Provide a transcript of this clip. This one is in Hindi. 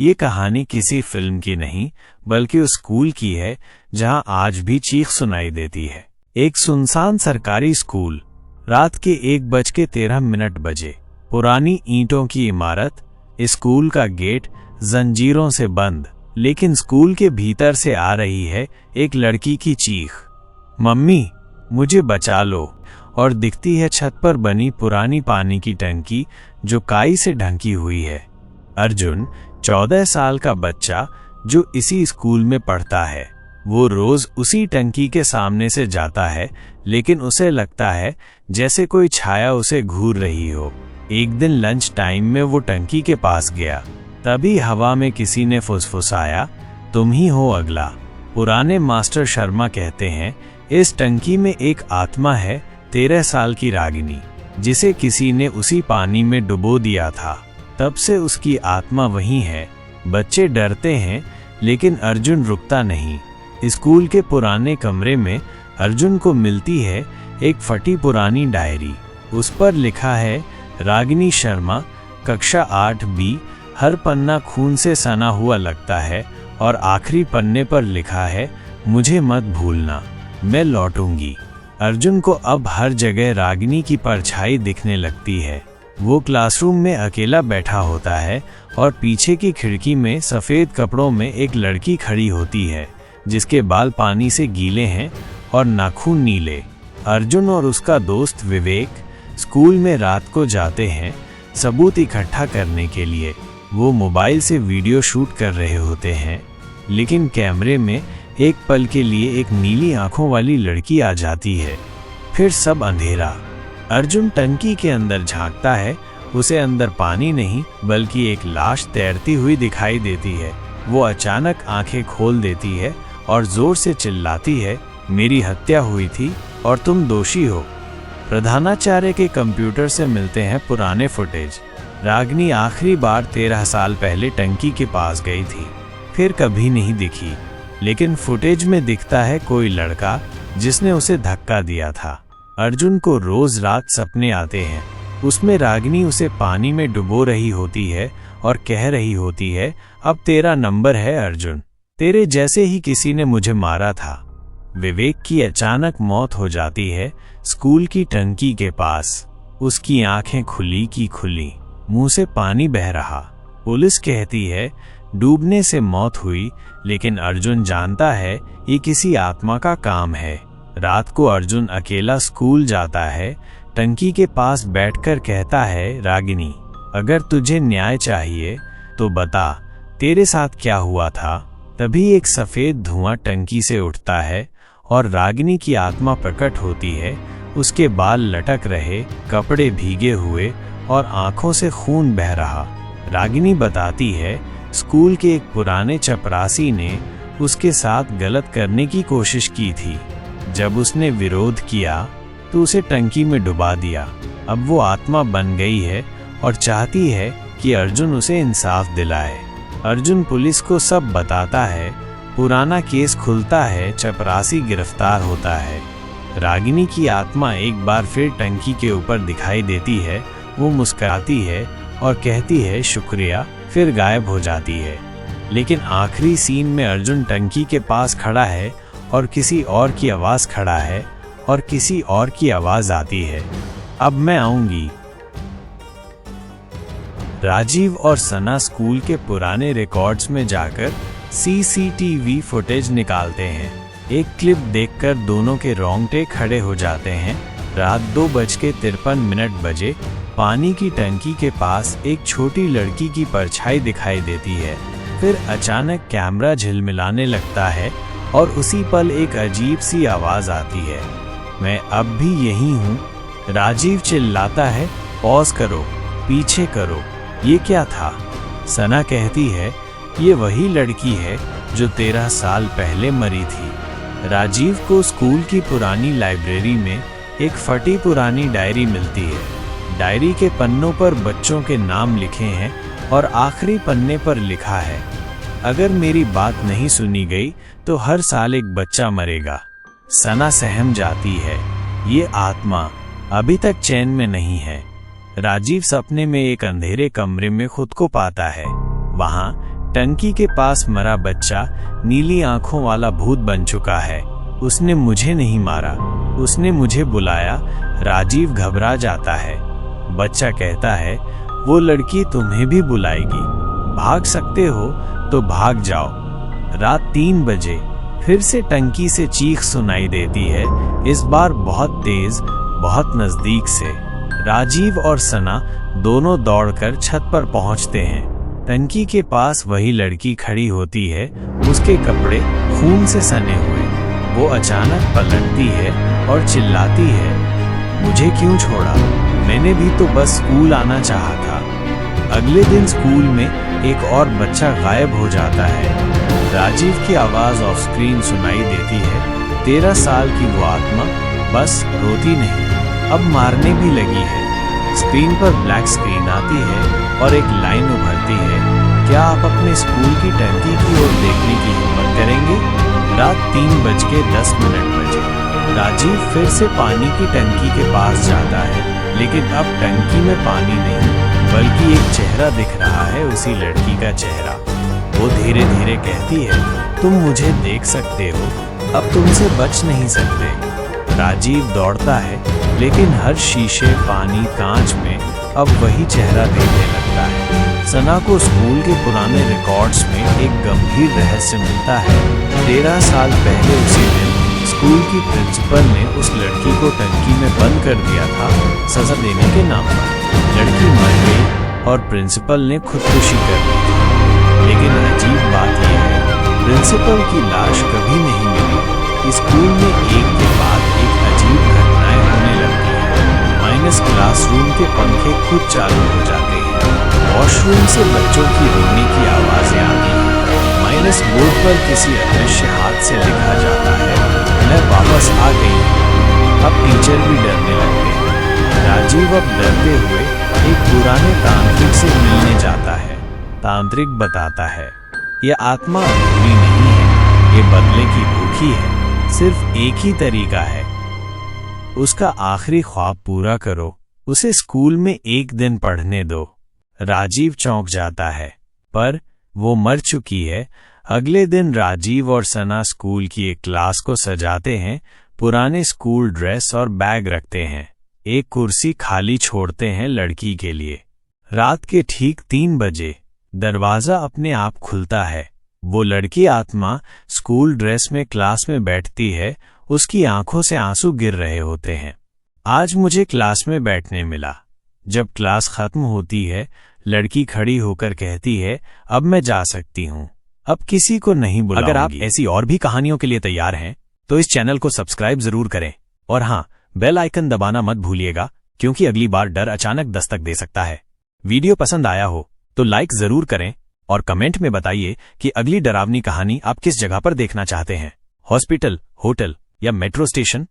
ये कहानी किसी फिल्म की नहीं बल्कि उस स्कूल की है जहां आज भी चीख सुनाई देती है। एक सुनसान सरकारी स्कूल। रात के 1:13 बजे। पुरानी ईंटों की इमारत। स्कूल का गेट जंजीरों से बंद, लेकिन स्कूल के भीतर से आ रही है एक लड़की की चीख, मम्मी मुझे बचा लो। और दिखती है छत पर बनी पुरानी पानी की टंकी जो काई से ढकी हुई है। अर्जुन 14 साल का बच्चा जो इसी स्कूल में पढ़ता है। वो रोज उसी टंकी के सामने से जाता है, लेकिन उसे लगता है जैसे कोई छाया उसे घूर रही हो। एक दिन लंच टाइम में वो टंकी के पास गया। तभी हवा में किसी ने फुसफुसाया, तुम ही हो अगला। पुराने मास्टर शर्मा कहते हैं इस टंकी में एक आत्मा है, 13 साल की रागिनी, जिसे किसी ने उसी पानी में डुबो दिया था। तब से उसकी आत्मा वहीं है। बच्चे डरते हैं, लेकिन अर्जुन रुकता नहीं। स्कूल के पुराने कमरे में अर्जुन को मिलती है एक फटी पुरानी डायरी। उस पर लिखा है रागिनी शर्मा, कक्षा 8B। हर पन्ना खून से सना हुआ लगता है और आखिरी पन्ने पर लिखा है, मुझे मत भूलना, मैं लौटूंगी। अर्जुन को अब हर जगह रागिनी की परछाई दिखने लगती है। वो क्लासरूम में अकेला बैठा होता है और पीछे की खिड़की में सफ़ेद कपड़ों में एक लड़की खड़ी होती है, जिसके बाल पानी से गीले हैं और नाखून नीले। अर्जुन और उसका दोस्त विवेक स्कूल में रात को जाते हैं सबूत इकट्ठा करने के लिए। वो मोबाइल से वीडियो शूट कर रहे होते हैं, लेकिन कैमरे में एक पल के लिए एक नीली आंखों वाली लड़की आ जाती है। फिर सब अंधेरा। अर्जुन टंकी के अंदर झांकता है। उसे अंदर पानी नहीं बल्कि एक लाश तैरती हुई दिखाई देती है। वो अचानक आंखें खोल देती है और जोर से चिल्लाती है, मेरी हत्या हुई थी और तुम दोषी हो। प्रधानाचार्य के कंप्यूटर से मिलते हैं पुराने फुटेज। रागिनी आखिरी बार 13 साल पहले टंकी के पास गई थी, फिर कभी नहीं दिखी। लेकिन फुटेज में दिखता है कोई लड़का जिसने उसे धक्का दिया था। अर्जुन को रोज रात सपने आते हैं। उसमें रागिनी उसे पानी में डुबो रही होती है और कह रही होती है, अब तेरा नंबर है अर्जुन, तेरे जैसे ही किसी ने मुझे मारा था। विवेक की अचानक मौत हो जाती है स्कूल की टंकी के पास। उसकी आंखें खुली की खुली, मुंह से पानी बह रहा। पुलिस कहती है डूबने से मौत हुई, लेकिन अर्जुन जानता है ये किसी आत्मा का काम है। रात को अर्जुन अकेला स्कूल जाता है। टंकी के पास बैठकर कहता है, रागिनी अगर तुझे न्याय चाहिए तो बता तेरे साथ क्या हुआ था। तभी एक सफेद धुआं टंकी से उठता है और रागिनी की आत्मा प्रकट होती है। उसके बाल लटक रहे, कपड़े भीगे हुए और आंखों से खून बह रहा। रागिनी बताती है स्कूल के एक पुराने चपरासी ने उसके साथ गलत करने की कोशिश की थी। जब उसने विरोध किया तो उसे टंकी में डुबा दिया। अब वो आत्मा बन गई है और चाहती है कि अर्जुन उसे इंसाफ दिलाए। अर्जुन पुलिस को सब बताता है। पुराना केस खुलता है, चपरासी गिरफ्तार होता है। रागिनी की आत्मा एक बार फिर टंकी के ऊपर दिखाई देती है। वो मुस्कुराती है और कहती है शुक्रिया, फिर गायब हो जाती है। लेकिन आखिरी सीन में अर्जुन टंकी के पास खड़ा है और किसी और की आवाज़ खड़ा है और किसी और की आवाज़ आती है, अब मैं आऊंगी। राजीव और सना स्कूल के पुराने रिकॉर्ड्स में जाकर CCTV फुटेज निकालते हैं। एक क्लिप देखकर दोनों के रोंगटे खड़े हो जाते हैं। रात 2:53 बजे पानी की टंकी के पास एक छोटी लड़की की परछाई दिखाई देती है। फिर अचानक कैमरा झिलमिलाने लगता है और उसी पल एक अजीब सी आवाज़ आती है, मैं अब भी यही हूँ। राजीव चिल्लाता है, पॉज करो, पीछे करो, ये क्या था। सना कहती है ये वही लड़की है जो 13 साल पहले मरी थी। राजीव को स्कूल की पुरानी लाइब्रेरी में एक फटी पुरानी डायरी मिलती है। डायरी के पन्नों पर बच्चों के नाम लिखे हैं और आखिरी पन्ने पर लिखा है, अगर मेरी बात नहीं सुनी गई तो हर साल एक बच्चा मरेगा। सना सहम जाती है, ये आत्मा अभी तक चैन में नहीं है। राजीव सपने में एक अंधेरे कमरे में खुद को पाता है। वहाँ टंकी के पास मरा बच्चा नीली आंखों वाला भूत बन चुका है। उसने मुझे नहीं मारा, उसने मुझे बुलाया। राजीव घबरा जाता है। बच्चा कहता है, वो लड़की तुम्हें भी बुलाएगी, भाग सकते हो तो भाग जाओ। रात 3 बजे फिर से टंकी से चीख सुनाई देती है, इस बार बहुत तेज, बहुत नजदीक से। राजीव और सना दोनों दौड़कर छत पर पहुंचते हैं। टंकी के पास वही लड़की खड़ी होती है, उसके कपड़े खून से सने हुए। वो अचानक पलटती है और चिल्लाती है, मुझे क्यों छोड़ा? मैंने भी तो बस स्कूल आना चाहा था। अगले दिन स्कूल में एक और बच्चा गायब हो जाता है। राजीव की आवाज ऑफ स्क्रीन सुनाई देती है। 13 साल की वो आत्मा बस रोती नहीं, अब मारने भी लगी है। स्क्रीन पर ब्लैक स्क्रीन आती है और एक लाइन उभरती है, क्या आप अपने स्कूल की टंकी की ओर देखने की हिम्मत करेंगे? रात 3:10 बजे राजीव फिर से पानी की टंकी के पास जाता है, लेकिन अब टंकी में पानी नहीं, बल्कि एक चेहरा दिख रहा है, उसी लड़की का चेहरा। वो धीरे धीरे कहती है, तुम मुझे देख सकते हो, अब तुमसे बच नहीं सकते। राजीव दौड़ता है, लेकिन हर शीशे, पानी, कांच में अब वही चेहरा दिखने लगता है। सना को स्कूल के पुराने रिकॉर्ड्स में एक गंभीर रहस्य मिलता है। 13 साल पहले उसी दिन स्कूल की प्रिंसिपल ने उस लड़की को टंकी में बंद कर दिया था, सजा देने के नाम पर। लड़की मर गई और प्रिंसिपल ने खुदकुशी कर ली थी। लेकिन अजीब बात यह है, प्रिंसिपल की लाश कभी नहीं मिली। स्कूल में एक के बाद एक अजीब घटनाएं होने लगती हैं। माइनस क्लासरूम के पंखे खुद चालू हो जाते हैं। वॉशरूम से बच्चों की रोने की आवाजें आती हैं। माइनस बोर्ड पर किसी अदृश्य हाथ से लिखा जाता है, मैं वापस आ गई हूँ। अब टीचर भी डरने लगते हैं। राजीव अब डरते हुए एक पुराने तांत्रिक से मिलने जाता है। तांत्रिक बताता है, यह आत्मा अधूरी नहीं है, ये बदले की भूखी है। सिर्फ एक ही तरीका है, उसका आखिरी ख्वाब पूरा करो, उसे स्कूल में एक दिन पढ़ने दो। राजीव चौंक जाता है, पर वो मर चुकी है। अगले दिन राजीव और सना स्कूल की एक क्लास को सजाते हैं, पुराने स्कूल ड्रेस और बैग रखते हैं, एक कुर्सी खाली छोड़ते हैं लड़की के लिए। रात के ठीक 3 बजे दरवाजा अपने आप खुलता है। वो लड़की आत्मा स्कूल ड्रेस में क्लास में बैठती है, उसकी आंखों से आंसू गिर रहे होते हैं। आज मुझे क्लास में बैठने मिला। जब क्लास खत्म होती है, लड़की खड़ी होकर कहती है, अब मैं जा सकती हूँ, अब किसी को नहीं बुलाऊंगी। अगर आप ऐसी और भी कहानियों के लिए तैयार हैं, तो इस चैनल को सब्सक्राइब जरूर करें और हाँ, बेल आइकन दबाना मत भूलिएगा, क्योंकि अगली बार डर अचानक दस्तक दे सकता है। वीडियो पसंद आया हो तो लाइक जरूर करें और कमेंट में बताइए कि अगली डरावनी कहानी आप किस जगह पर देखना चाहते हैं, हॉस्पिटल, होटल या मेट्रो स्टेशन।